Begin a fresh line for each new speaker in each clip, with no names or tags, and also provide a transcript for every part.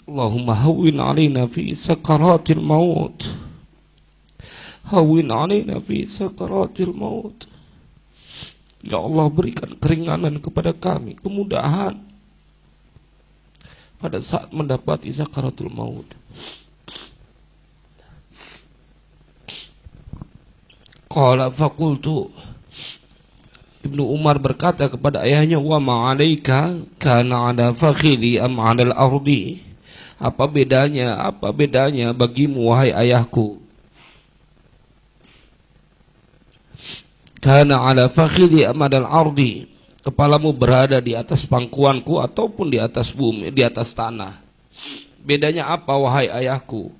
Allahumma hawwin alaina fi sakaratil maut. Hawwin alaina fi sakaratil maut. Ya Allah, berikan keringanan kepada kami, kemudahan pada saat mendapati sakaratul maut. Qala faqultu, Ibnu Umar berkata kepada ayahnya, wa ma'alaika kana ala fakhili am ala al-ardi. Apa bedanya bagimu wahai ayahku? Kana ala fakhili am ala al-ardi. Kepalamu berada di atas pangkuanku ataupun di atas bumi, di atas tanah. Bedanya apa wahai ayahku?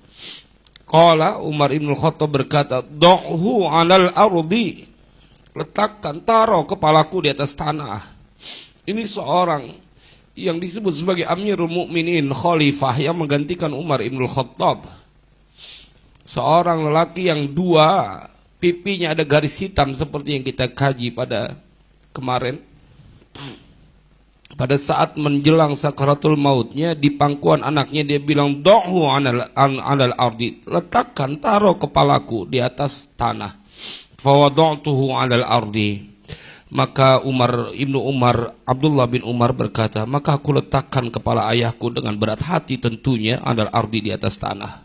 Qala Umar ibn Khattab berkata, "Da'hu 'alal ardi." Letakkan, taruh kepalaku di atas tanah. Ini seorang yang disebut sebagai Amirul Mukminin, khalifah yang menggantikan Umar ibn Khattab. Seorang lelaki yang dua pipinya ada garis hitam seperti yang kita kaji pada kemarin. Pada saat menjelang sakaratul mautnya, di pangkuan anaknya dia bilang, "Da'hu 'alal ardi." Letakkan, taruh kepalaku di atas tanah. Fawada'tuhu 'alal ardi. Maka Abdullah bin Umar berkata, maka aku letakkan kepala ayahku dengan berat hati tentunya 'alal ardi, di atas tanah.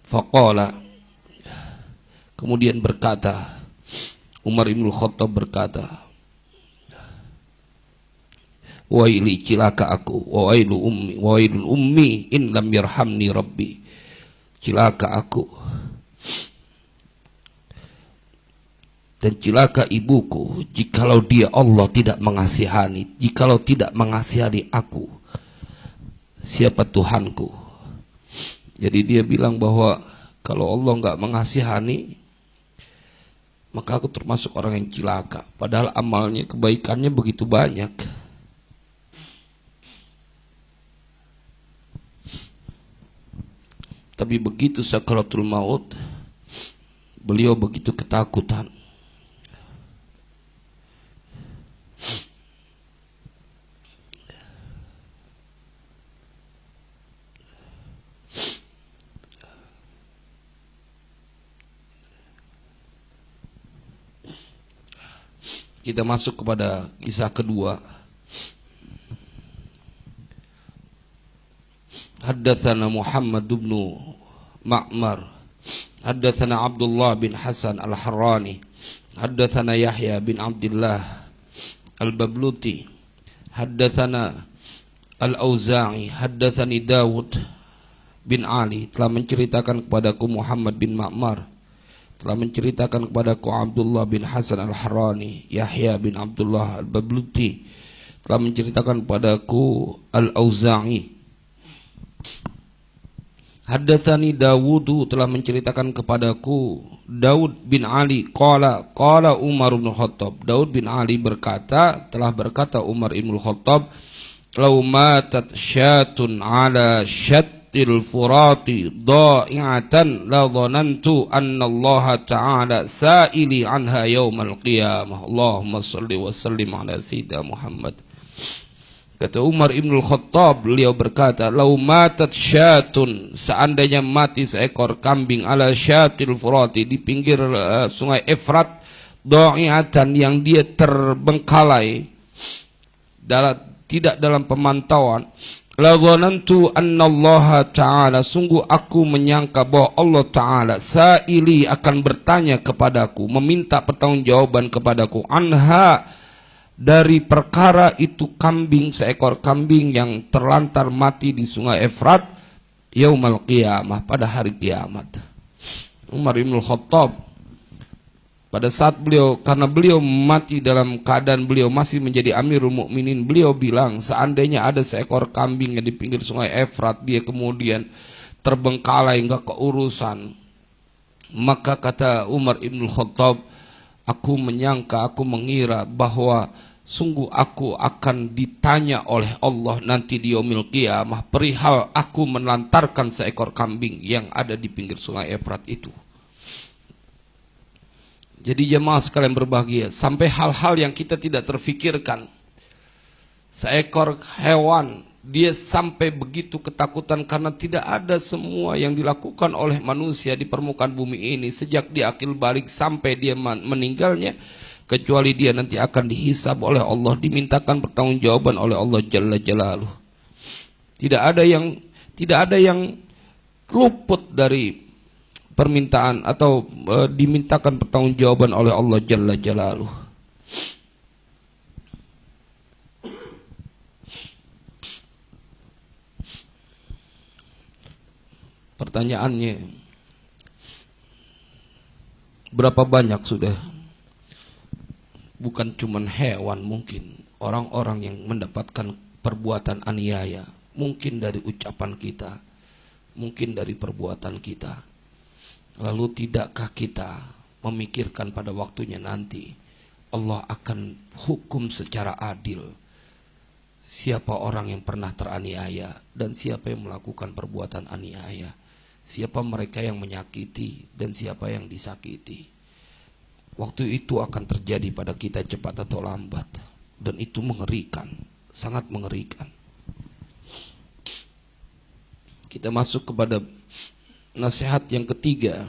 Faqala, kemudian berkata Umar ibn Khattab berkata, waili, cilaka aku, wailul ummi in lam yarhamni rabbi. Cilaka aku dan cilaka ibuku jikalau dia Allah tidak mengasihani, jikalau tidak mengasihani aku, siapa Tuhanku? Jadi dia bilang bahwa kalau Allah enggak mengasihani, maka aku termasuk orang yang cilaka. Padahal amalnya, kebaikannya begitu banyak. Tapi begitu sakaratul maut, beliau begitu ketakutan. Kita masuk kepada kisah kedua. Haddatsana Muhammad bin Ma'mar, haddatsana Abdullah bin Hasan al-Harrani, haddatsana Yahya bin Abdullah al-Babluti, haddatsana al-Auza'i, haddatsani Dawud bin Ali. Telah menceritakan kepadaku Muhammad bin Ma'mar, telah menceritakan kepadaku Abdullah bin Hasan al-Harrani. Yahya bin Abdullah al-Babluti telah menceritakan kepadaku al-Auza'i. Haddatsani Dawud, telah menceritakan kepadaku Daud bin Ali. Qala Umar bin Khattab, Daud bin Ali berkata, telah berkata Umar bin Khattab, "Lau matat syatun ala syattil furati da'i'atan la dhanantu anna Allah ta'ala sa'ili anha yaumal qiyamah." Allahumma shalli wa sallim ala sayyidina Muhammad. Kata Umar ibn Khattab, beliau berkata, "Lau matat syatun," seandainya mati seekor kambing, ala syatil furati, di pinggir sungai Efrat, dha'i'atan, yang dia terbengkalai, tidak dalam pemantauan, la dhanantu annallaha ta'ala, sungguh aku menyangka bahwa Allah Ta'ala sa'ili, akan bertanya kepadaku, meminta pertanggungjawaban kepadaku, anha, dari perkara itu kambing, seekor kambing yang terlantar mati di sungai Efrat, yaumal qiyamah, pada hari kiamat. Umar bin Khattab pada saat beliau, karena beliau mati dalam keadaan beliau masih menjadi Amirul Mukminin, beliau bilang, seandainya ada seekor kambing yang di pinggir sungai Efrat, dia kemudian terbengkalai, enggak keurusan, maka kata Umar bin Khattab, aku menyangka, aku mengira bahwa sungguh aku akan ditanya oleh Allah nanti di yaumil qiyamah perihal aku melantarkan seekor kambing yang ada di pinggir sungai Efrat itu. Jadi jemaah sekalian berbahagia, sampai hal-hal yang kita tidak terfikirkan. Seekor hewan, dia sampai begitu ketakutan karena tidak ada semua yang dilakukan oleh manusia di permukaan bumi ini sejak dia akil balik sampai dia meninggalnya, kecuali dia nanti akan dihisab oleh Allah, dimintakan pertanggungjawaban oleh Allah Jalla Jalaluh. Tidak ada yang luput dari permintaan atau dimintakan pertanggungjawaban oleh Allah Jalla Jalaluh. Pertanyaannya, berapa banyak sudah, bukan cuma hewan, mungkin orang-orang yang mendapatkan perbuatan aniaya, mungkin dari ucapan kita, mungkin dari perbuatan kita. Lalu tidakkah kita memikirkan pada waktunya nanti Allah akan hukum secara adil siapa orang yang pernah teraniaya dan siapa yang melakukan perbuatan aniaya, siapa mereka yang menyakiti dan siapa yang disakiti. Waktu itu akan terjadi pada kita cepat atau lambat, dan itu mengerikan, sangat mengerikan. Kita masuk kepada nasihat yang ketiga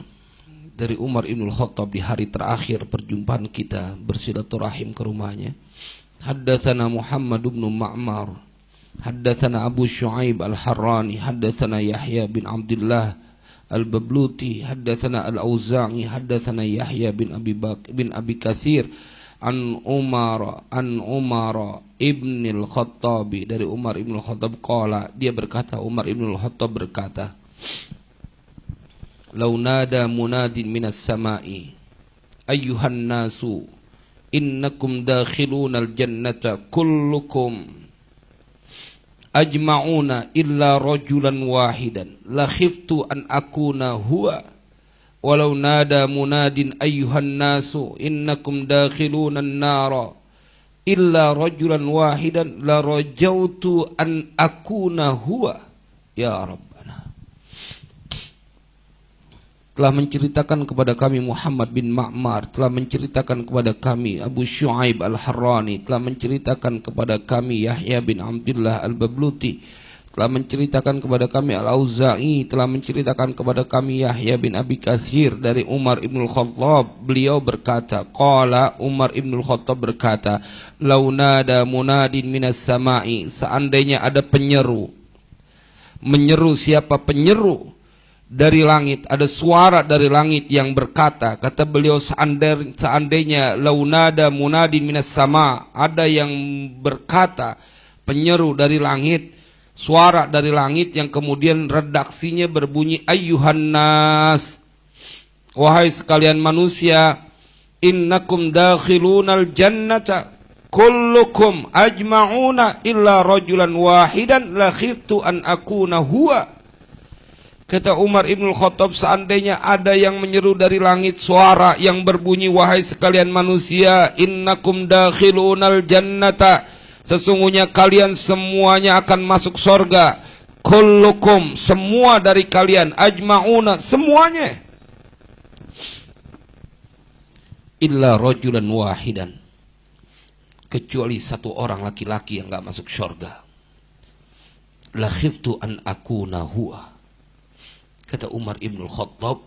dari Umar Ibn Khattab di hari terakhir perjumpaan kita bersilaturahim ke rumahnya. Haddatsana Muhammad bin Ma'mar, haddatsana Abu Syuaib Al-Harrani, haddatsana Yahya bin Abdullah Al-Babluti, haddatsana Al-Auza'i, haddatsana Yahya bin Abi Katsir an Umar Ibn Al-Khattab, dari Umar Ibn Al-Khattab qala, dia berkata, Umar Ibn Al-Khattab berkata, "Lau nada munadin minas sama'i ayyuhan nasu innakum dakhilunal jannata kullukum ajma'una illa rajulan wahidan la khiftu an akuna huwa walau nada munadin ayyuhan nasu innakum dakhilunan nara illa rajulan wahidan la rajautu an akuna huwa." Ya Rabbana, telah menceritakan kepada kami Muhammad bin Ma'mar, telah menceritakan kepada kami Abu Syuaib Al-Harrani, telah menceritakan kepada kami Yahya bin Abdullah Al-Babluti, telah menceritakan kepada kami Al-Auza'i, telah menceritakan kepada kami Yahya bin Abi Katsir dari Umar Ibn Khattab. Beliau berkata, qala, Umar Ibn Khattab berkata, "Lau nada munadin minas sama'i", seandainya ada penyeru. Menyeru, siapa penyeru? Dari langit, ada suara dari langit yang berkata, kata beliau, seandainya launada munadin minas sama, ada yang berkata, penyeru dari langit, suara dari langit yang kemudian redaksinya berbunyi, ayyuhan nas, wahai sekalian manusia, innakum dakhilunal jannata kullukum ajma'una illa rajulan wahidan la khiftu an akuna huwa. Kata Umar Ibn Khattab, seandainya ada yang menyeru dari langit suara yang berbunyi, wahai sekalian manusia, innakum dakhilunal jannata, sesungguhnya kalian semuanya akan masuk surga, kullukum, semua dari kalian, ajma'una, semuanya, illa rajulan wahidan, kecuali satu orang laki-laki yang gak masuk surga. La khiftu an akuna huwa. Kata Umar Ibn Khattab,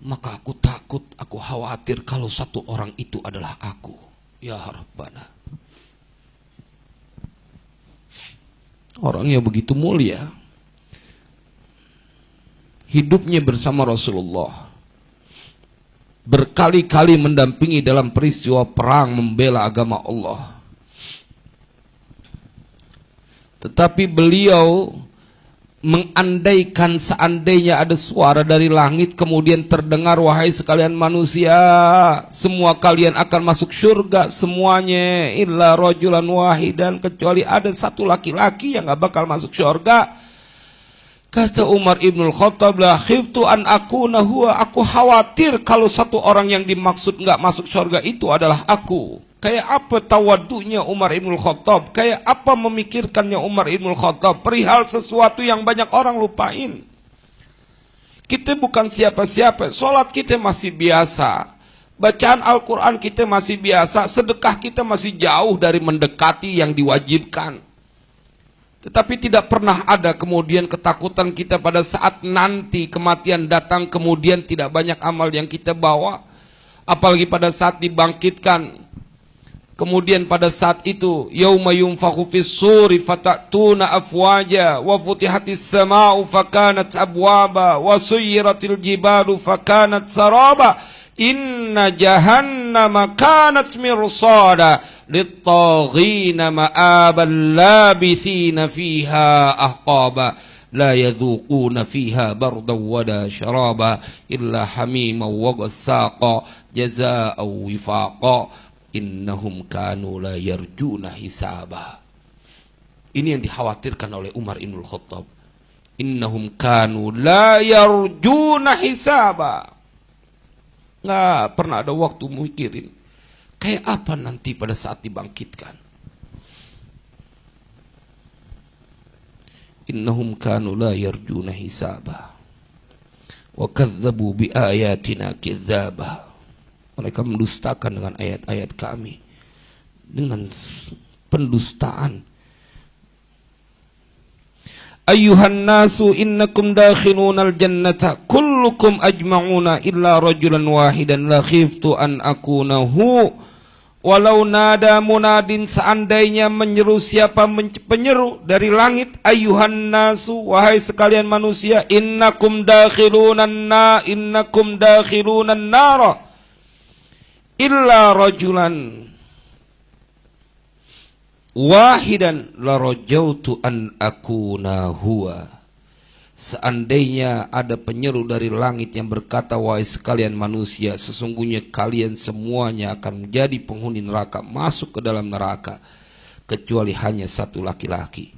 maka aku takut, aku khawatir kalau satu orang itu adalah aku. Ya Rabbana. Orangnya begitu mulia, hidupnya bersama Rasulullah, berkali-kali mendampingi dalam peristiwa perang membela agama Allah. Tetapi beliau mengandaikan seandainya ada suara dari langit kemudian terdengar, wahai sekalian manusia, semua kalian akan masuk surga semuanya, illa rajulan wahidan, kecuali ada satu laki-laki yang gak bakal masuk surga. Kata Umar Ibn Khattab, la khiftu an akuna huwa, aku khawatir kalau satu orang yang dimaksud gak masuk surga itu adalah aku. Kayak apa tawadunya Umar Ibn Khattab, kayak apa memikirkannya Umar Ibn Khattab perihal sesuatu yang banyak orang lupain. Kita bukan siapa-siapa, sholat kita masih biasa, Bacaan Al-Quran kita masih biasa, sedekah kita masih jauh dari mendekati yang diwajibkan. Tetapi tidak pernah ada kemudian ketakutan kita pada saat nanti kematian datang, kemudian tidak banyak amal yang kita bawa. Apalagi pada saat dibangkitkan. Kemudian pada saat itu, yauma yunfakhu fis suri fatatuna afwaja wa futihatis sama'u fakanat abwaba wa suyyiratil jibalu fakanat saraba inna jahannama kanat mirsada lit-taghina ma'aban labithina fiha ahqaba la yadhuquna fiha bardan wala syaraba illa hamiman wa ghassaqa jazaa'an wifaqa innahum kanu la yarjuna hisaba. Ini yang dikhawatirkan oleh Umar Ibn Khattab. Innahum kanu la yarjuna hisaba. Nggak pernah ada waktu mikirin kayak apa nanti pada saat dibangkitkan. Innahum kanu la yarjuna hisaba wa kadzabu bi ayatina kidzaba. Mereka mendustakan dengan ayat-ayat kami dengan pendustaan. Ayyuhan nasu innakum dakhilunal jannata kullukum ajma'una illa rajulan wahidan la khiftu an akunahu walau nada munadin. Seandainya menyeru siapa penyeru dari langit, ayyuhan nasu, wahai sekalian manusia, innakum dakhilunan nara illa rajulan wahidan la rajautu an akuna huwa. Seandainya ada penyeru dari langit yang berkata, wahai sekalian manusia, sesungguhnya kalian semuanya akan menjadi penghuni neraka, masuk ke dalam neraka, kecuali hanya satu laki-laki.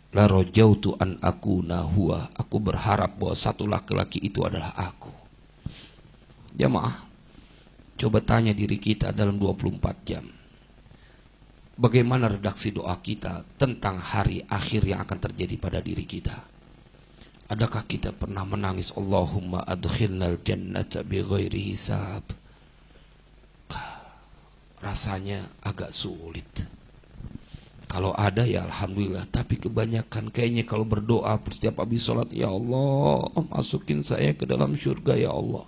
La rajautu an akuna huwa. Aku berharap bahwa satu laki-laki itu adalah aku. Jamaah, coba tanya diri kita dalam 24 jam. Bagaimana redaksi doa kita tentang hari akhir yang akan terjadi pada diri kita? Adakah kita pernah menangis, Allahumma adkhilnal jannata bighairi hisab? Rasanya agak sulit. Kalau ada ya alhamdulillah. Tapi kebanyakan kayaknya kalau berdoa setiap habis sholat, ya Allah masukin saya ke dalam surga ya Allah.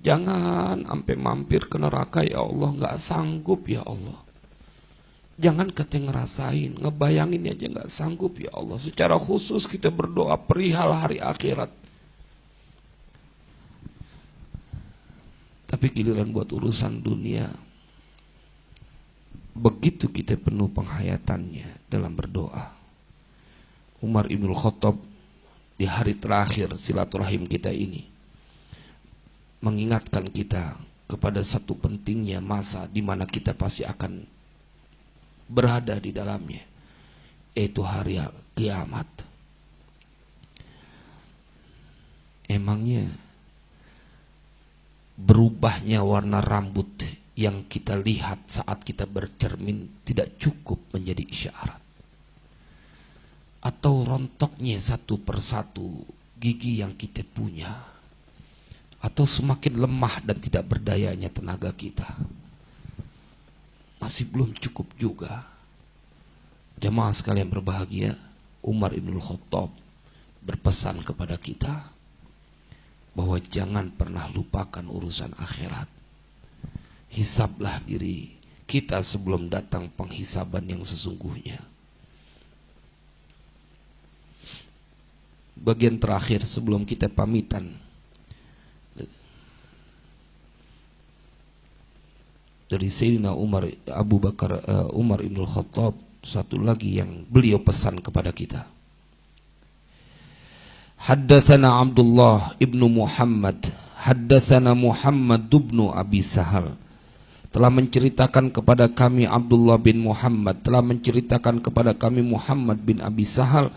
Jangan sampai mampir ke neraka ya Allah, nggak sanggup ya Allah. Jangan kita ngerasain, ngebayangin aja nggak sanggup ya Allah. Secara khusus kita berdoa perihal hari akhirat. Tapi giliran buat urusan dunia, begitu kita penuh penghayatannya dalam berdoa. Umar Ibn Khattab di hari terakhir silaturahim kita ini mengingatkan kita kepada satu pentingnya masa di mana kita pasti akan berada di dalamnya, yaitu hari kiamat. Emangnya berubahnya warna rambut yang kita lihat saat kita bercermin tidak cukup menjadi isyarat? Atau rontoknya satu persatu gigi yang kita punya? Atau semakin lemah dan tidak berdayanya tenaga kita? Masih belum cukup juga. Jamaah sekalian berbahagia, Umar Ibn Khattab berpesan kepada kita bahwa jangan pernah lupakan urusan akhirat. Hisablah diri kita sebelum datang penghisaban yang sesungguhnya. Bagian terakhir sebelum kita pamitan, dari Sayyidina Umar Umar Ibn Khattab, satu lagi yang beliau pesan kepada kita. Haddatsana Abdullah ibnu Muhammad, haddatsana Muhammad ibnu Abi Sahal. Telah menceritakan kepada kami Abdullah bin Muhammad, telah menceritakan kepada kami Muhammad bin Abi Sahal.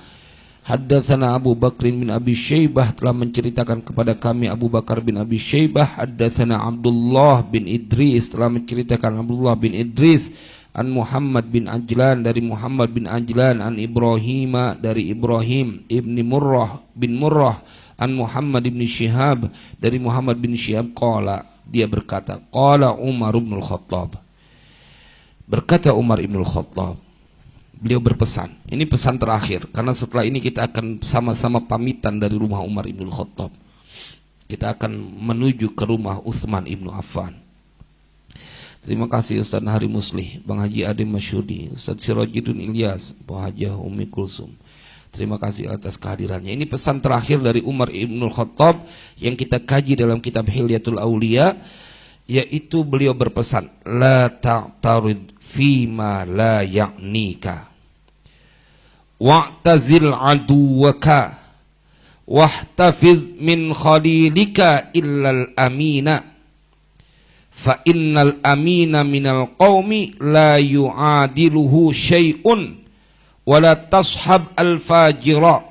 Haddatsana Abu Bakr bin Abi Syaibah, telah menceritakan kepada kami Abu Bakar bin Abi Syaibah. Haddatsana Abdullah bin Idris, telah menceritakan Abdullah bin Idris an Muhammad bin Ajlan, dari Muhammad bin Ajlan, an Ibrahim, dari Ibrahim ibni Murrah bin Murrah, an Muhammad bin Syihab, dari Muhammad bin Syihab qala, dia berkata, qala Umar bin Khattab. Berkata Umar bin Khattab, beliau berpesan, ini pesan terakhir, karena setelah ini kita akan sama-sama pamitan dari rumah Umar bin Khattab. Kita akan menuju ke rumah Utsman bin Affan. Terima kasih Ustaz Nahari Muslih, Bang Haji Adem Masyudi, Ustaz Sirajuddin Ilyas, Bu Hajah Umi Kulsum. Terima kasih atas kehadirannya. Ini pesan terakhir dari Umar bin Khattab yang kita kaji dalam kitab Hilyatul Auliya, yaitu beliau berpesan, la ta'tarid fima la ya'nika wa'tazil aduwaka wahtafiz min khalilika illal amina fa innal amina minal qawmi la yu'adiluhu syai'un wala tashab al-fajira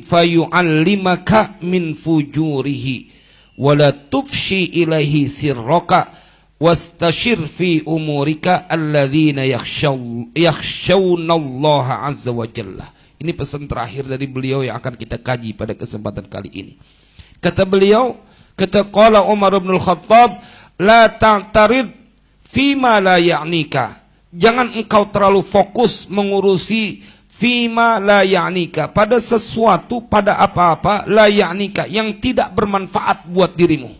fayu'allimaka min fujurihi wala tufshi ilaihi sirraka wastashir fi umurika alladzina yakhshawnallaha azza wa jalla. Ini pesan terakhir dari beliau yang akan kita kaji pada kesempatan kali ini. Kata beliau, kata qala Umar bin Khattab, la ta'tarid fima la ya'nika. Jangan engkau terlalu fokus mengurusi fima la ya'nika, pada sesuatu, pada apa-apa la ya'nika yang tidak bermanfaat buat dirimu.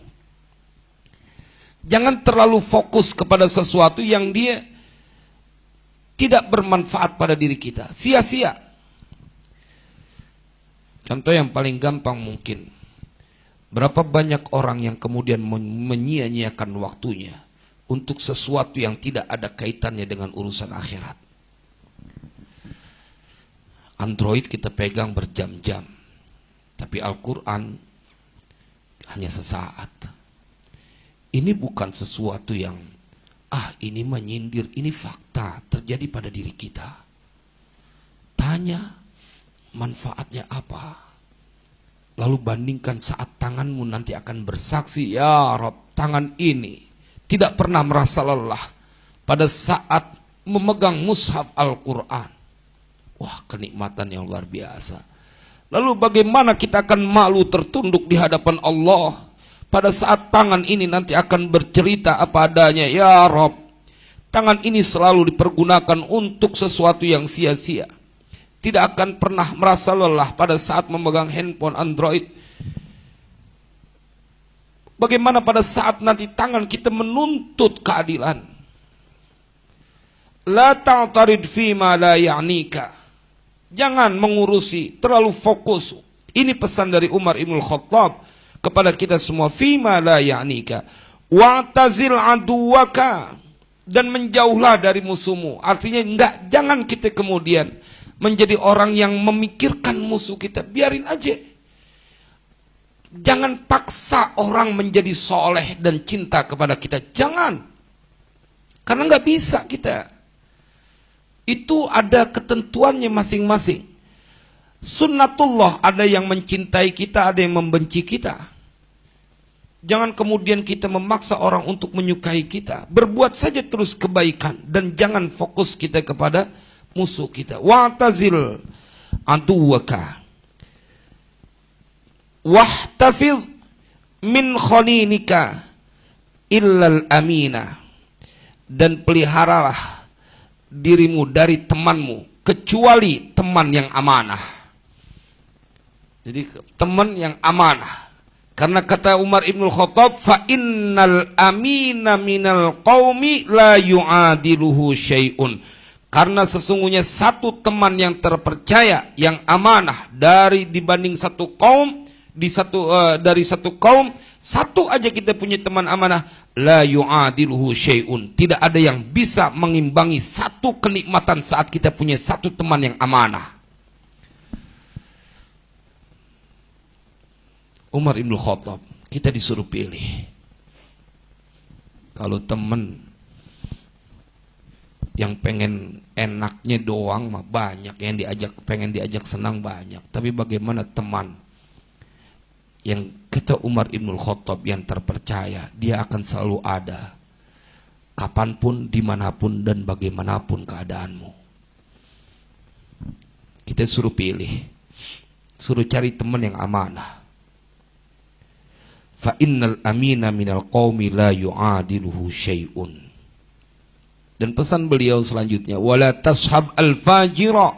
Jangan terlalu fokus kepada sesuatu yang dia tidak bermanfaat pada diri kita, sia-sia. Contoh yang paling gampang mungkin, berapa banyak orang yang kemudian menyia-nyiakan waktunya untuk sesuatu yang tidak ada kaitannya dengan urusan akhirat. Android kita pegang berjam-jam, tapi Al-Quran hanya sesaat. Ini bukan sesuatu yang ini menyindir, ini fakta terjadi pada diri kita. Tanya manfaatnya apa, lalu bandingkan saat tanganmu nanti akan bersaksi, ya Rabb, tangan ini tidak pernah merasa lelah pada saat memegang mushaf Al-Quran. Wah, kenikmatan yang luar biasa. Lalu bagaimana kita akan malu tertunduk di hadapan Allah pada saat tangan ini nanti akan bercerita apa adanya, ya Rabb, tangan ini selalu dipergunakan untuk sesuatu yang sia-sia. Tidak akan pernah merasa lelah pada saat memegang handphone Android. Bagaimana pada saat nanti tangan kita menuntut keadilan? La ta'tarid fima la ya'nika. Jangan mengurusi, terlalu fokus. Ini pesan dari Umar bin Khattab kepada kita semua. Fima la ya'nika wa'tazil aduwaka, dan menjauhlah dari musuhmu. Artinya jangan kita kemudian menjadi orang yang memikirkan musuh kita. Biarin aja. Jangan paksa orang menjadi soleh dan cinta kepada kita. Jangan. Karena nggak bisa kita. Itu ada ketentuannya masing-masing. Sunnatullah, ada yang mencintai kita, ada yang membenci kita. Jangan kemudian kita memaksa orang untuk menyukai kita. Berbuat saja terus kebaikan dan jangan fokus kita kepada musuh kita. Wa'tazil aduwaka wahtafiz min khalinika illal amina, dan peliharalah dirimu dari temanmu kecuali teman yang amanah. Jadi teman yang amanah. Karena kata Umar ibn Khattab, fa innal amina minal qaumi la yu'adiluhu syai'un. Karena sesungguhnya satu teman yang terpercaya, yang amanah dibanding satu kaum, dari satu kaum, satu aja kita punya teman amanah, la yu'adiluhu syai'un. Tidak ada yang bisa mengimbangi satu kenikmatan saat kita punya satu teman yang amanah. Umar ibn Khattab, kita disuruh pilih. Kalau teman yang pengen enaknya doang mah banyak, yang pengen diajak senang banyak. Tapi bagaimana teman yang kata Umar ibn Khattab yang terpercaya, dia akan selalu ada kapanpun, dimanapun, dan bagaimanapun keadaanmu. Kita suruh pilih, suruh cari teman yang amanah. fa innal amina minal qaumi la yu'adiluhu syai'un. Dan pesan beliau selanjutnya, wala tashab al-fajira.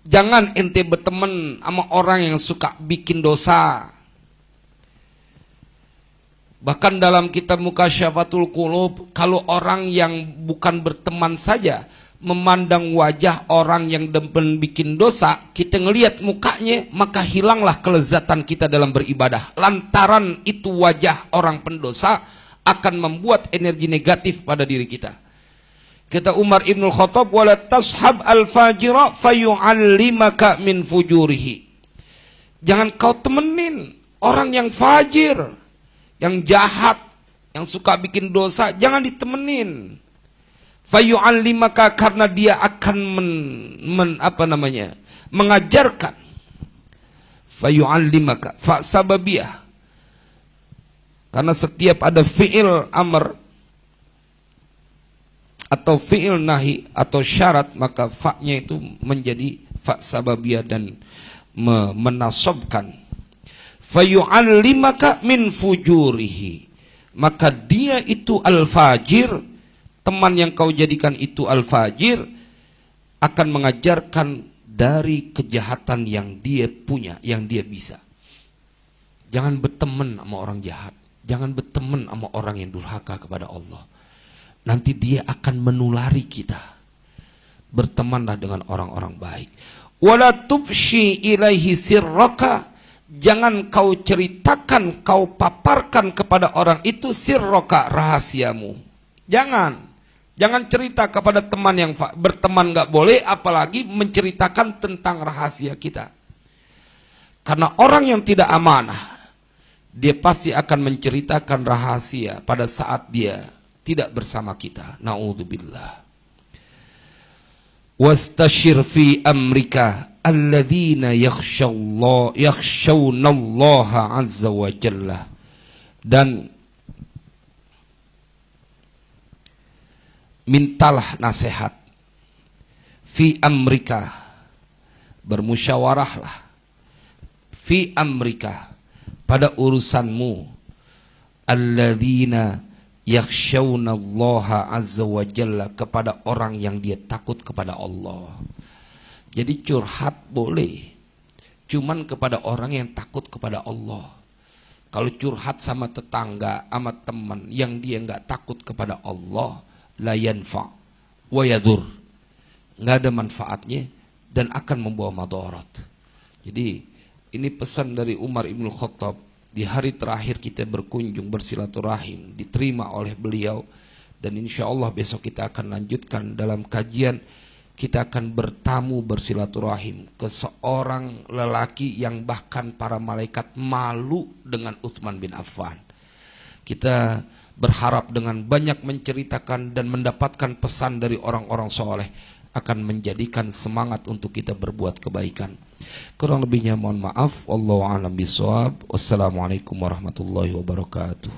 Jangan ente berteman sama orang yang suka bikin dosa. Bahkan dalam kitab Mukasyafatul Qulub, kalau orang yang bukan berteman saja memandang wajah orang yang demen bikin dosa, kita ngelihat mukanya, maka hilanglah kelezatan kita dalam beribadah. Lantaran itu wajah orang pendosa akan membuat energi negatif pada diri kita. Kata Umar Ibn Khattab, wala tashab al-fajira fayu'allimaka min fujurihi. Jangan kau temenin orang yang fajir, yang jahat, yang suka bikin dosa, jangan ditemenin. Fayu'allimaka, karena dia akan mengajarkan. Fayu'allimaka, fa sababiyah. Karena setiap ada fi'il amr atau fi'il nahi atau syarat, maka fa-nya itu menjadi fa sababiyah dan menasabkan. Fayu'allimaka min fujurihi, maka dia itu al-fajir, teman yang kau jadikan itu al-fajir, akan mengajarkan dari kejahatan yang dia punya, yang dia bisa. Jangan berteman sama orang jahat, jangan berteman sama orang yang durhaka kepada Allah. Nanti dia akan menulari kita. Bertemanlah dengan orang-orang baik. Wala tufshi ilaihi sirraka, jangan kau ceritakan, kau paparkan kepada orang itu sirraka, rahasiamu. Jangan cerita kepada teman yang berteman nggak boleh, apalagi menceritakan tentang rahasia kita. Karena orang yang tidak amanah, dia pasti akan menceritakan rahasia pada saat dia tidak bersama kita. Na'udzubillah. Wastashir fi amrika alladzina yakhshawnallaha azza wa jalla. Dan mintalah nasihat fi amrika, bermusyawarahlah fi amrika, pada urusanmu, alladzina yakhshawnallaha azza wa jalla, kepada orang yang dia takut kepada Allah. Jadi curhat boleh, cuman kepada orang yang takut kepada Allah. Kalau curhat sama tetangga, sama teman yang dia nggak takut kepada Allah, la yanfa wa yadur, nggak ada manfaatnya dan akan membawa madarat. Jadi ini pesan dari Umar Ibn Khattab. Di hari terakhir kita berkunjung bersilaturahim, diterima oleh beliau, dan insya Allah besok kita akan lanjutkan dalam kajian. Kita akan bertamu bersilaturahim ke seorang lelaki yang bahkan para malaikat malu dengan Utsman bin Affan. Kita berharap dengan banyak menceritakan dan mendapatkan pesan dari orang-orang soleh akan menjadikan semangat untuk kita berbuat kebaikan. Kurang lebihnya mohon maaf. Wallahu a'lam bishawab. Wassalamualaikum warahmatullahi wabarakatuh.